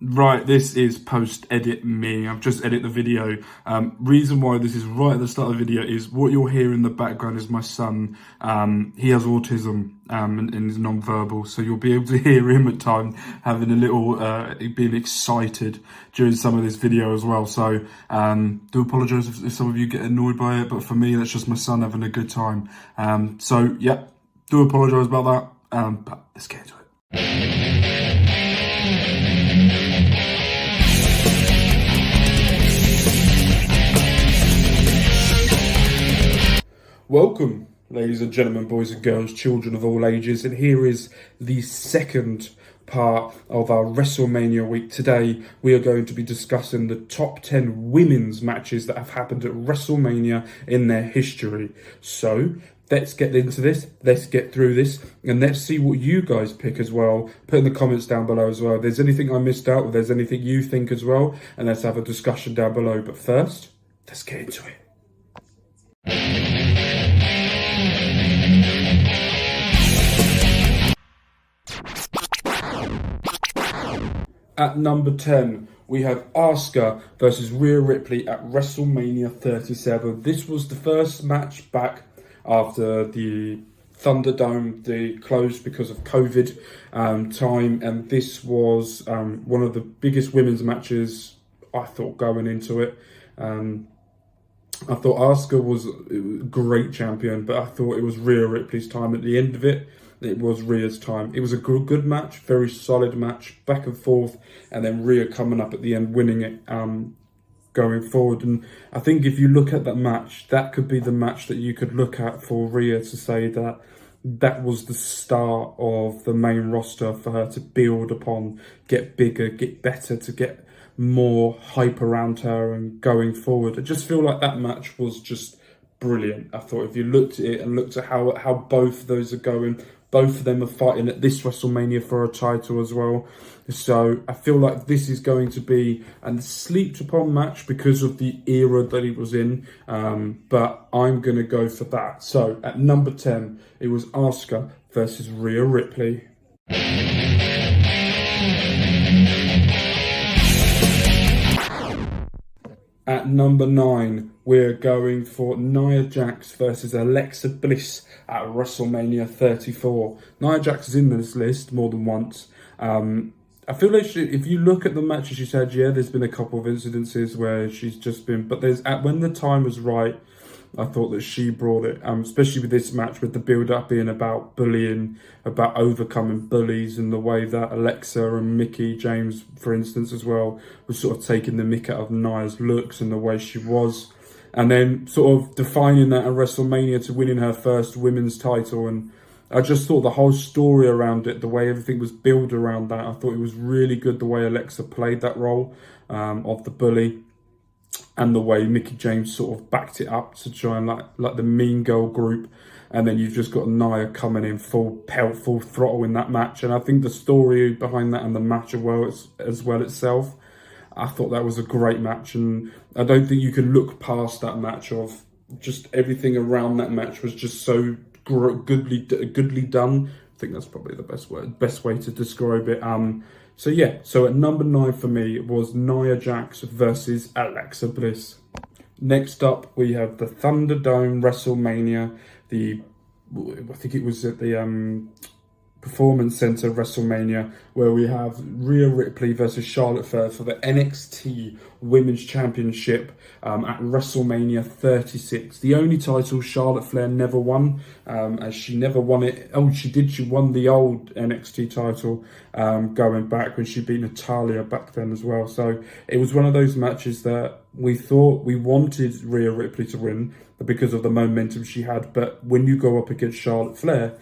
Right, this is post-edit me. I've just edited the video. Reason why this is right at the start of the video is what you'll hear in the background is my son. He has autism and is non-verbal, so you'll be able to hear him at times having a little, being excited during some of this video as well. So do apologise if some of you get annoyed by it, but for me, that's just my son having a good time. So yeah, do apologise about that, but let's get into it. Welcome, ladies and gentlemen, boys and girls, children of all ages, and here is the second part of our WrestleMania week. Today, we are going to be discussing the top 10 women's matches that have happened at WrestleMania in their history. So, let's get into this, let's get through this, and let's see what you guys pick as well. Put in the comments down below as well. If there's anything I missed out, if there's anything you think as well, and let's have a discussion down below. But first, let's get into it. At number 10, we have Asuka versus Rhea Ripley at WrestleMania 37. This was the first match back after the Thunderdome, the closed because of COVID time, and this was one of the biggest women's matches, I thought, going into it. I thought Asuka was a great champion, but I thought it was Rhea Ripley's time at the end of it. It was Rhea's time. It was a good match, very solid match, back and forth, and then Rhea coming up at the end, winning it, going forward. And I think if you look at that match, that could be the match that you could look at for Rhea to say that that was the start of the main roster for her to build upon, get bigger, get better, to get more hype around her and going forward. I just feel like that match was just brilliant. I thought if you looked at it and looked at how both of those are going, both of them are fighting at this WrestleMania for a title as well. So I feel like this is going to be a slept upon match because of the era that it was in. But I'm going to go for that. So at number 10, it was Asuka versus Rhea Ripley. At number 9, we're going for Nia Jax versus Alexa Bliss at WrestleMania 34. Nia Jax is in this list more than once. I feel like if you look at the matches she's had, yeah, there's been a couple of incidences where she's just been, but when the time was right, I thought that she brought it, especially with this match, with the build-up being about bullying, about overcoming bullies, and the way that Alexa and Mickie James, for instance, as well, was sort of taking the mick out of Nia's looks and the way she was. And then sort of defining that at WrestleMania to winning her first women's title. And I just thought the whole story around it, the way everything was built around that, I thought it was really good the way Alexa played that role of the bully. And the way Mickie James sort of backed it up to try and like the mean girl group. And then you've just got Nia coming in full pelt, full throttle in that match. And I think the story behind that and the match as well itself, I thought that was a great match. And I don't think you can look past that match of just everything around that match was just so goodly done. I think that's probably the best way to describe it. So yeah, so at number 9 for me was Nia Jax versus Alexa Bliss. Next up, we have the Thunderdome WrestleMania. I think it was at the Performance Center WrestleMania, where we have Rhea Ripley versus Charlotte Flair for the NXT Women's Championship at WrestleMania 36. The only title Charlotte Flair never won, as she never won it. Oh, she did. She won the old NXT title going back when she beat Natalya back then as well. So it was one of those matches that we wanted Rhea Ripley to win because of the momentum she had. But when you go up against Charlotte Flair,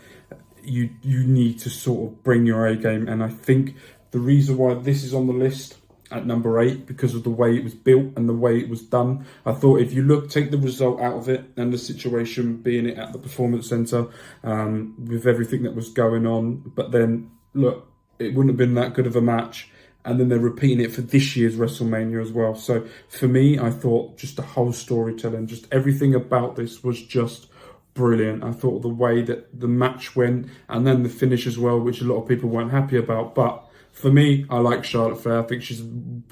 you need to sort of bring your A game. And I think the reason why this is on the list at number 8, because of the way it was built and the way it was done. I thought if you take the result out of it and the situation being it at the Performance Center with everything that was going on, but then look, it wouldn't have been that good of a match. And then they're repeating it for this year's WrestleMania as well. So for me, I thought just the whole storytelling, just everything about this was just brilliant. I thought the way that the match went and then the finish as well, which a lot of people weren't happy about, but For me, I like Charlotte Flair. I think she's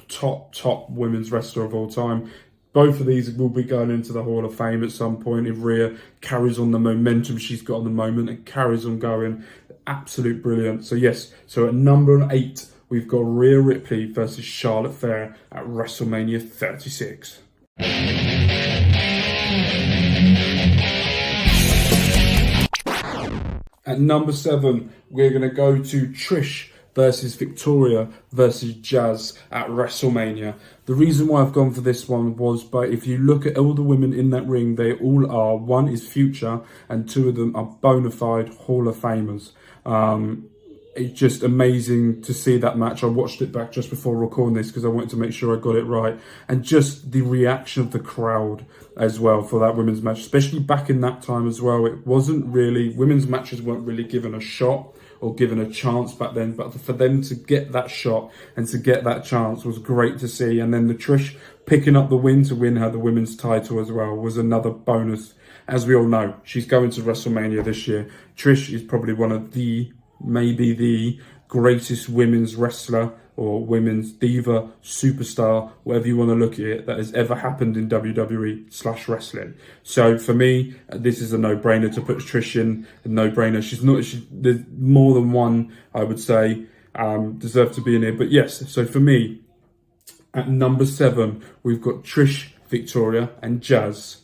top women's wrestler of all time. Both of these will be going into the Hall of Fame at some point if Rhea carries on the momentum she's got at the moment and carries on going. Absolute brilliant. So yes, so at number 8, we've got Rhea Ripley versus Charlotte Flair at WrestleMania 36. At number 7, we're going to go to Trish versus Victoria versus Jazz at WrestleMania. The reason why I've gone for this one was, but if you look at all the women in that ring, they all are, one is future and 2 of them are bona fide Hall of Famers. It's just amazing to see that match. I watched it back just before recording this because I wanted to make sure I got it right. And just the reaction of the crowd as well for that women's match, especially back in that time as well. It wasn't really, women's matches weren't really given a shot or given a chance back then, but for them to get that shot and to get that chance was great to see. And then the Trish picking up the win to win her the women's title as well was another bonus. As we all know, she's going to WrestleMania this year. Trish is probably one of maybe the greatest women's wrestler or women's diva, superstar, whatever you want to look at it, that has ever happened in WWE/wrestling. So for me, this is a no-brainer to put Trish in. A no-brainer. There's more than one, I would say, deserve to be in here. But yes, so for me, at number 7, we've got Trish, Victoria, and Jazz.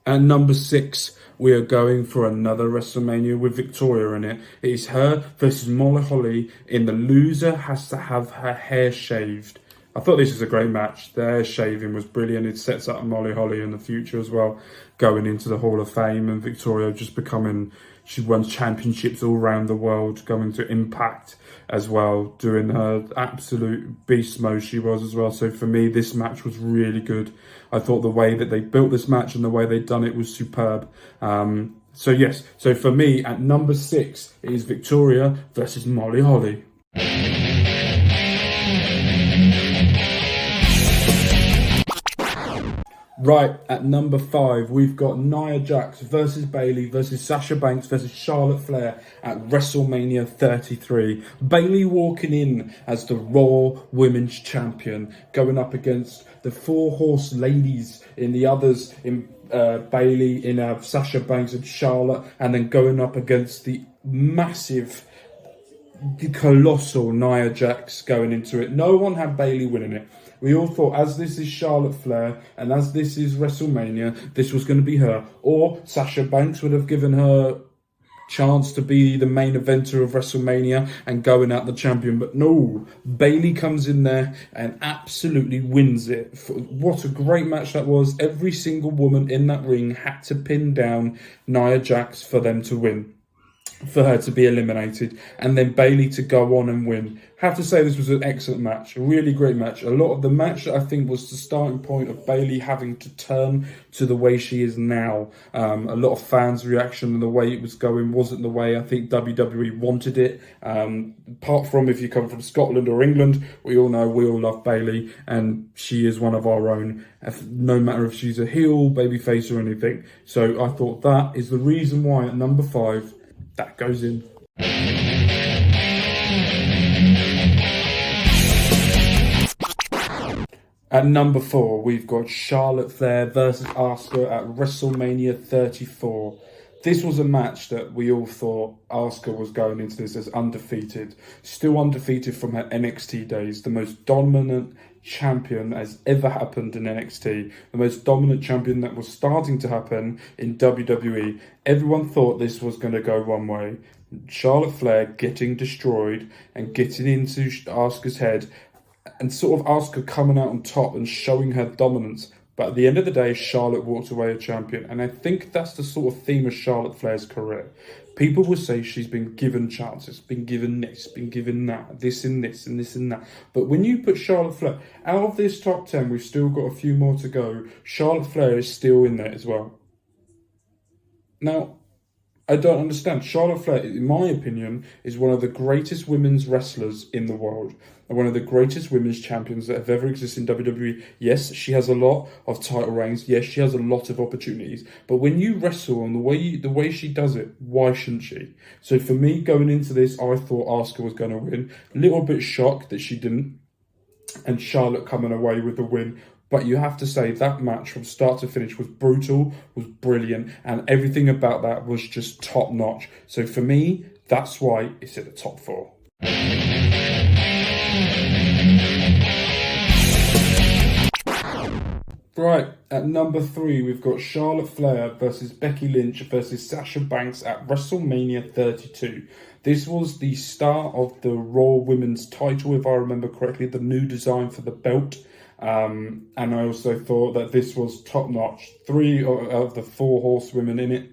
At number 6, we are going for another WrestleMania with Victoria in it. It is her versus Molly Holly in the loser has to have her hair shaved. I thought this was a great match. The hair shaving was brilliant. It sets up Molly Holly in the future as well, going into the Hall of Fame, and Victoria just she won championships all around the world, going to Impact as well, doing her absolute beast mode she was as well. So for me, this match was really good. I thought the way that they built this match and the way they'd done it was superb. So yes, so for me, at number 6, it is Victoria versus Molly Holly. Right, at number 5, we've got Nia Jax versus Bayley versus Sasha Banks versus Charlotte Flair at WrestleMania 33. Bayley walking in as the Raw Women's Champion, going up against the 4-horse ladies in the others, in Bayley, in Sasha Banks and Charlotte, and then going up against the massive, colossal Nia Jax going into it. No one had Bayley winning it. We all thought, as this is Charlotte Flair and as this is WrestleMania, this was going to be her. Or Sasha Banks would have given her chance to be the main eventer of WrestleMania and going out the champion. But no, Bayley comes in there and absolutely wins it. What a great match that was. Every single woman in that ring had to pin down Nia Jax for them to win, for her to be eliminated, and then Bayley to go on and win. Have to say this was an excellent match, a really great match. A lot of the match, I think, was the starting point of Bayley having to turn to the way she is now. A lot of fans' reaction and the way it was going wasn't the way I think WWE wanted it. Apart from if you come from Scotland or England, we all know we all love Bayley, and she is one of our own, no matter if she's a heel, babyface or anything. So I thought that is the reason why at number 5, that goes in. At number 4, we've got Charlotte Flair versus Asuka at WrestleMania 34. This was a match that we all thought Asuka was going into this as undefeated. Still undefeated from her NXT days. The most dominant champion has ever happened in NXT. The most dominant champion that was starting to happen in WWE. Everyone thought this was going to go one way. Charlotte Flair getting destroyed and getting into Asuka's head, and sort of Asuka coming out on top and showing her dominance. But at the end of the day, Charlotte walked away a champion. And I think that's the sort of theme of Charlotte Flair's career. People will say she's been given chances, been given this, been given that, this and this and this and that. But when you put Charlotte Flair, out of this top 10, we've still got a few more to go. Charlotte Flair is still in there as well. Now, I don't understand. Charlotte Flair, in my opinion, is one of the greatest women's wrestlers in the world. And one of the greatest women's champions that have ever existed in WWE. Yes, she has a lot of title reigns. Yes, she has a lot of opportunities. But when you wrestle and the way she does it, why shouldn't she? So for me, going into this, I thought Asuka was going to win. A little bit shocked that she didn't. And Charlotte coming away with the win. But you have to say that match from start to finish was brutal, was brilliant, and everything about that was just top notch. So for me, that's why it's at the top 4. Right, at number 3, we've got Charlotte Flair versus Becky Lynch versus Sasha Banks at WrestleMania 32. This was the start of the Raw Women's title, if I remember correctly, the new design for the belt. And I also thought that this was top notch. 3 of the 4 horsewomen in it.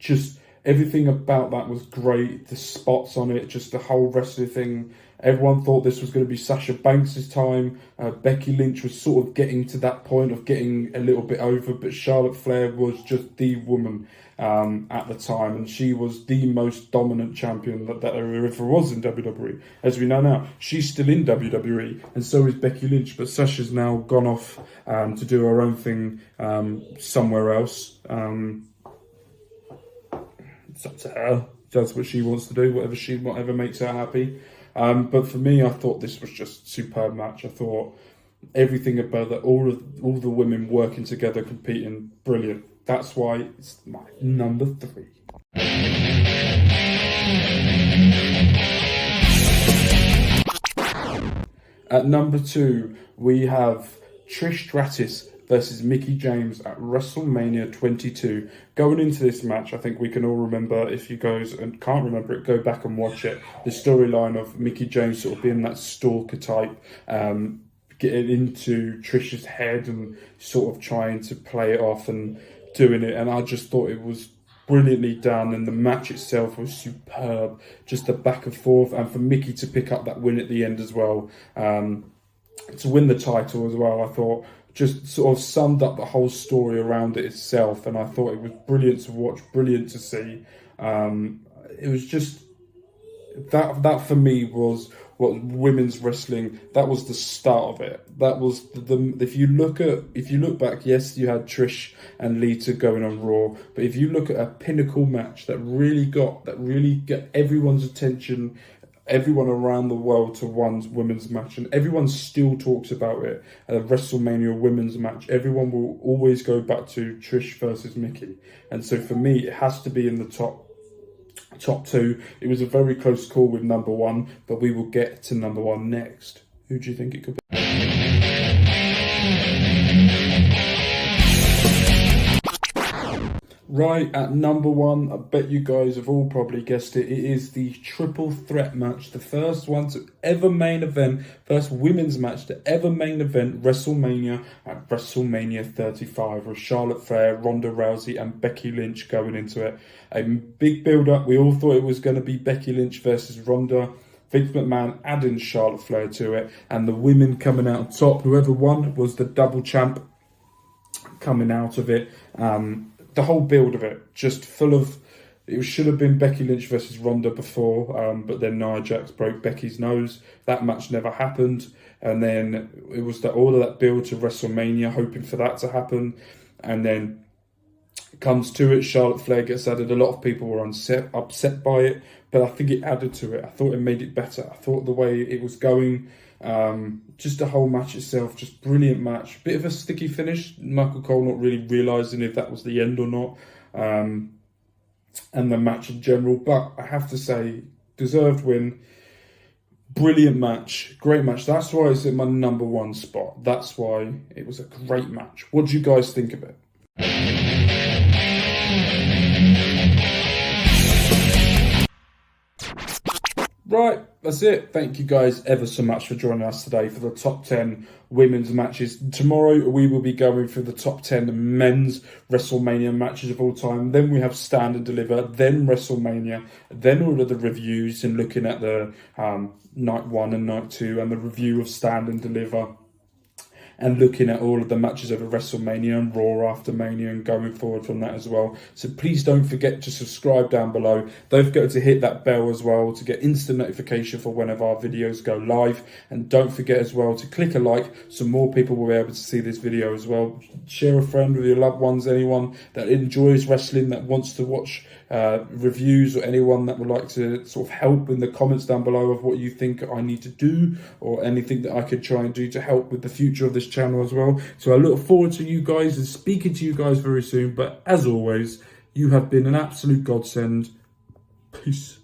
Just everything about that was great. The spots on it, just the whole wrestling thing. Everyone thought this was going to be Sasha Banks' time. Becky Lynch was sort of getting to that point of getting a little bit over, but Charlotte Flair was just the woman at the time, and she was the most dominant champion that there ever was in WWE. As we know now, she's still in WWE, and so is Becky Lynch, but Sasha's now gone off to do her own thing somewhere else. It's up to her. That's what she wants to do, whatever makes her happy. But for me, I thought this was just a superb match. I thought everything about that, all the women working together, competing, brilliant. That's why it's my number 3. At number 2, we have Trish Stratus versus Mickie James at WrestleMania 22. Going into this match, I think we can all remember, if you guys and can't remember it, go back and watch it. The storyline of Mickie James sort of being that stalker type, getting into Trish's head and sort of trying to play it off and doing it. And I just thought it was brilliantly done, and the match itself was superb. Just the back and forth, and for Mickie to pick up that win at the end as well, to win the title as well, I thought just sort of summed up the whole story around it itself, and I thought it was brilliant to watch, brilliant to see. It was just that for me was what women's wrestling. That was the start of it. That was the if you look back, yes, you had Trish and Lita going on Raw, but if you look at a pinnacle match that really got everyone's attention, everyone around the world to one women's match, and everyone still talks about it, a WrestleMania women's match. Everyone will always go back to Trish versus Mickie, and so for me, it has to be in the top 2. It was a very close call with number 1, but we will get to number 1 next. Who do you think it could be? Right, at number 1, I bet you guys have all probably guessed it. It is the triple threat match, the first one to ever main event, first women's match to ever main event WrestleMania at WrestleMania 35, with Charlotte Flair, Ronda Rousey, and Becky Lynch going into it. A big build-up. We all thought it was going to be Becky Lynch versus Ronda. Vince McMahon adding Charlotte Flair to it, and the women coming out on top. Whoever won was the double champ coming out of it. The whole build of it, just full of... It should have been Becky Lynch versus Ronda before, but then Nia Jax broke Becky's nose. That match never happened. And then it was all of that build to WrestleMania, hoping for that to happen. And then comes to it, Charlotte Flair gets added. A lot of people were upset by it, but I think it added to it. I thought it made it better. I thought the way it was going... just the whole match itself, just brilliant match. Bit of a sticky finish. Michael Cole not really realising if that was the end or not. And the match in general. But I have to say, deserved win. Brilliant match. Great match. That's why it's at my number 1 spot. That's why it was a great match. What do you guys think of it? Right, that's it. Thank you guys ever so much for joining us today for the top 10 women's matches. Tomorrow we will be going through the top 10 men's WrestleMania matches of all time. Then we have Stand and Deliver, then WrestleMania, then all of the reviews and looking at the night 1 and night 2 and the review of Stand and Deliver. and looking at all of the matches over WrestleMania and Raw after Mania and going forward from that as well. So please don't forget to subscribe down below. Don't forget to hit that bell as well to get instant notification for whenever our videos go live. And don't forget as well to click a like so more people will be able to see this video as well. Share a friend with your loved ones, anyone that enjoys wrestling, that wants to watch reviews, or anyone that would like to sort of help in the comments down below of what you think I need to do or anything that I could try and do to help with the future of this channel as well. So I look forward to you guys and speaking to you guys very soon. But as always, you have been an absolute godsend. Peace.